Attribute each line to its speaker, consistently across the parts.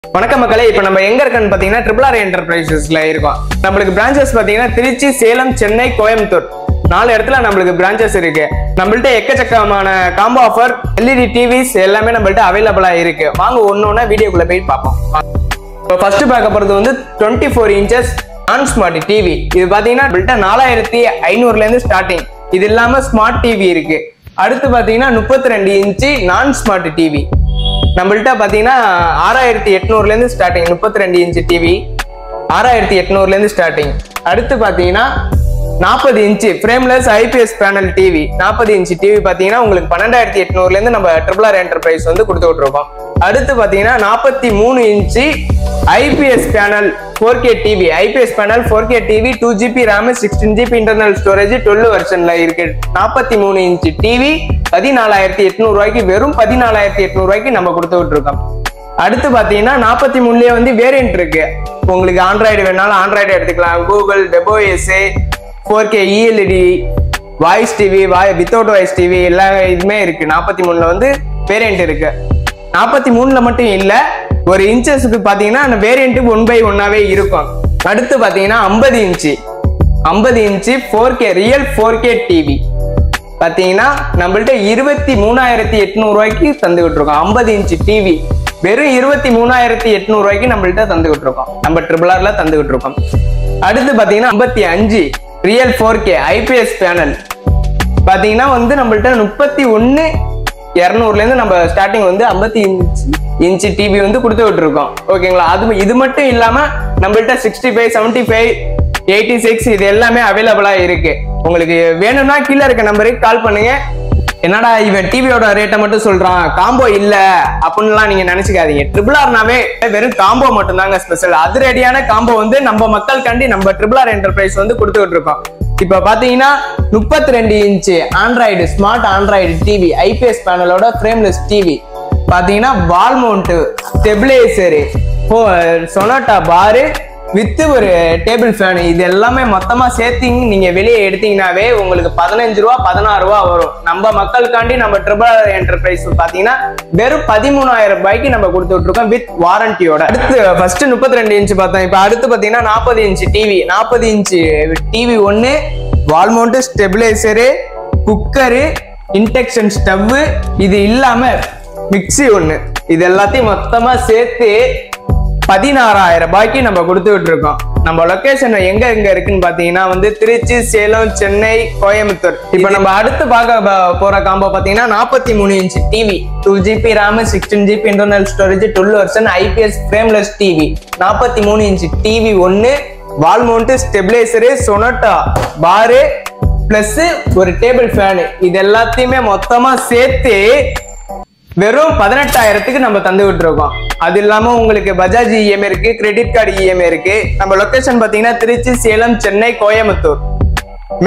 Speaker 1: வணக்கம் மக்களே, இப்போ நம்ம எங்க இருக்கோம்னு பாத்தீங்கன்னா ட்ரிபிள் ஆர் என்டர்பிரைசஸ்ல இருக்கோம். நம்மளுக்கு பிரான்ச்சஸ் பாத்தீங்கன்னா திருச்சி, சேலம், சென்னை, கோயம்புத்தூர் 4 இடத்துல நம்மளுக்கு பிரான்ச்சஸ் இருக்கு. நம்மள்ட்ட எக்கச்சக்கமான காம்போ ஆஃபர் எல்இடி டிவிஸ் எல்லாமே நம்மள்ட்ட அவைலபிளா இருக்கு. வாங்க ஒன்னொன்னா வீடியோக்குள்ள போய் பார்ப்போம். ஃபர்ஸ்ட் பார்க்க போறது வந்து 24 இன்ச்சஸ் நான் ஸ்மார்ட் டிவி. இது பாத்தீங்கன்னா நம்மள்ட்ட 4500ல இருந்து ஸ்டார்டிங். இது இல்லாம ஸ்மார்ட் டிவி இருக்கு. அடுத்து பாத்தீங்கன்னா 32 இன்ச்சு நான் ஸ்மார்ட் டிவி நம்மள்ட்ட பாத்தீங்கன்னா 6800ல இருந்து ஸ்டார்டிங். 32 இன்ச்சு டிவி 6800ல இருந்து ஸ்டார்டிங். அடுத்து பாத்தீங்கன்னா 40 inch frameless IPS panel TV. 40 inch TV பாத்தீங்கன்னா உங்களுக்கு 12800ல இருந்து நம்ம ட்ரிபிள் ஆர் என்டர்பிரைஸ் வந்து கொடுத்துட்டு இருக்கோம். அடுத்து பாத்தீங்கன்னா 43 inch IPS panel 4K TV. IPS panel 4K TV 2GB RAM 16GB internal storage 12 வெர்ஷன்ல இருக்கு. 43 இன்ச்சு டிவி 14800 ரூபாய்க்கு, வெறும் 14800 ரூபாய்க்கு நம்ம கொடுத்துட்டு இருக்கோம். அடுத்து பாத்தீங்கன்னா 43லயே வந்து வேரியன்ட் இருக்கு. உங்களுக்கு ஆண்ட்ராய்டு வேணாலும் ஆண்ட்ராய்டு எடுத்துக்கலாம். கூகுள், டெபோஎஸ், 4K ELED, voice TV, without voice TV எல்லா இதுமே இருக்கு. 43ல வந்து வேரியன்ட் இருக்கு. 43ல மட்டும் இல்ல, ஒரு இன்ச்சஸ்க்கு பாத்தீங்கன்னா அந்த வேரியன்ட் 1/1ஆவே இருக்கும். அடுத்து பாத்தீங்கன்னா 50 inch 4K real 4K TV பாத்தீங்கன்னா நம்மள்ட்ட 23800 ரூபாய்க்கு தந்துகிட்டு இருக்கோம். 50 இன்ச்சு டிவி வெறும் 23800 ரூபாய்க்கு நம்மள்ட்ட தந்துகிட்டு இருக்கோம். நம்ம ட்ரிபிள் ஆர்ல தந்துகிட்டு இருக்கோம். அடுத்து பாத்தீங்கன்னா 55 ரியல் 4K ஐபிஎஸ் பேனல் பாத்தீங்கன்னா வந்து நம்மள்ட்ட 31,200ல இருந்து நம்ம ஸ்டார்டிங் வந்து 50 இன்ச்சு டிவி வந்து கொடுத்துட்டு இருக்கோம். ஓகேங்களா? இது மட்டும் இல்லாம நம்மள்ட்ட 65, 75, 86 இது எல்லாமே அவைலபிளா இருக்கு. உங்களுக்கு வேணும்னா கீழே இருக்க நம்பருக்கு கால் பண்ணுங்க. என்னடா இவன் டிவியோட ரேட்டை மட்டும் சொல்றான், காம்போ இல்ல அப்படின்லாம் நீங்க நினைச்சுக்காதீங்க. ட்ரிபிள் ஆர்னாவே வெறும் காம்போ மட்டும் தாங்க ஸ்பெஷல். அதிரடியான காம்போ வந்து நம்ம மக்களுக்காண்டி நம்ம ட்ரிபிள் ஆர் என்டர்பிரைஸ் வந்து கொடுத்துட்டு இருக்கோம். இப்ப பாத்தீங்கன்னா 32 inch Android smart Android TV IPS பேனலோட ஃப்ரேம்லெஸ் டிவி பாத்தீங்கன்னா வால் மவுண்ட் ஸ்டெபிலைசரு சொனாட்டா பாரு வித் ஒரு டேபிள் ஃபேன் இது எல்லாமே மொத்தமா சேர்த்து நீங்க வெளியே எடுத்தீங்கன்னாவே உங்களுக்கு 15 ரூபா 16 ரூபா வரும். நம்ம மக்களுக்காண்டி நம்ம ட்ரிபிள் ஆர் என்டர்பிரைஸ் பாத்தீங்கன்னா வெறும் 13,000 ரூபாய்க்கு நம்ம கொடுத்துட்டு இருக்கோம் வித் வாரண்டியோட. அடுத்து ஃபர்ஸ்ட் 32 இன்ச்சு பார்த்தோம். இப்ப அடுத்து பாத்தீங்கன்னா 40 இன்ச்சு டிவி. 40 இன்ச்சு டிவி ஒன்னு, wall mount stabiliser, cooker, induction stove, இது இல்லாம மிக்சி ஒண்ணு, இது எல்லாத்தையும் மொத்தமா சேர்த்து 16,000 ரூபாய்க்கு நம்ம கொடுத்துட்டு இருக்கோம். நம்ம லொகேஷன் எங்க இருக்குன்னு பாத்தீங்கன்னா வந்து திருச்சி, சேலம், சென்னை, கோயம்புத்தூர். இப்ப நம்ம அடுத்து பார்க்க போற காம்போ பாத்தீங்கன்னா 43 inch TV 2GB RAM 16GB internal storage 12 version IPS frameless TV. 43 inch TV ஒன்னு, வால் மவுண்ட் ஸ்டெபிலைசரு, சொனாட்டா பாரு பிளஸ் ஒரு டேபிள் ஃபேன் இது எல்லாத்தையுமே மொத்தமா சேர்த்து வெறும் 18,000க்கு நம்ம தந்துகிட்டு இருக்கோம். அது இல்லாம உங்களுக்கு பஜாஜ் இஎம்ஐ இருக்கு, கிரெடிட் கார்டு இஎம்ஐ இருக்கு. நம்ம லொகேஷன் பாத்தீங்கன்னா திருச்சி, சேலம், சென்னை, கோயம்புத்தூர்.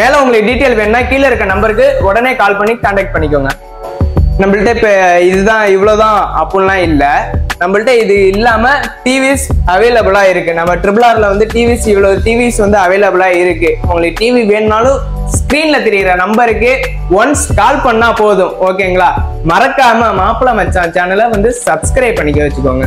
Speaker 1: மேல உங்களுக்கு டீட்டெயில் வேணும்னா கீழே இருக்க நம்பருக்கு உடனே கால் பண்ணி கான்டாக்ட் பண்ணிக்கோங்க. நம்மள்ட்ட இப்ப இதுதான் இவ்வளவுதான் அப்படின்லாம் இல்ல. நம்மள்ட்ட இது இல்லாம டிவிஸ் அவைலபிளா இருக்கு. நம்ம ட்ரிபிள் ஆர்ல வந்து டிவிஸ் இவ்வளவு டிவிஸ் வந்து அவைலபிளா இருக்கு. உங்களுக்கு டிவி வேணும்னாலும் ஸ்கிரீன்ல தெரியுற நம்பருக்கு ஒன்ஸ் கால் பண்ணா போதும். ஓகேங்களா? மறக்காம மாப்பிள்ளை மச்சான் சேனலை வந்து சப்ஸ்கிரைப் பண்ணிக்க வச்சுக்கோங்க.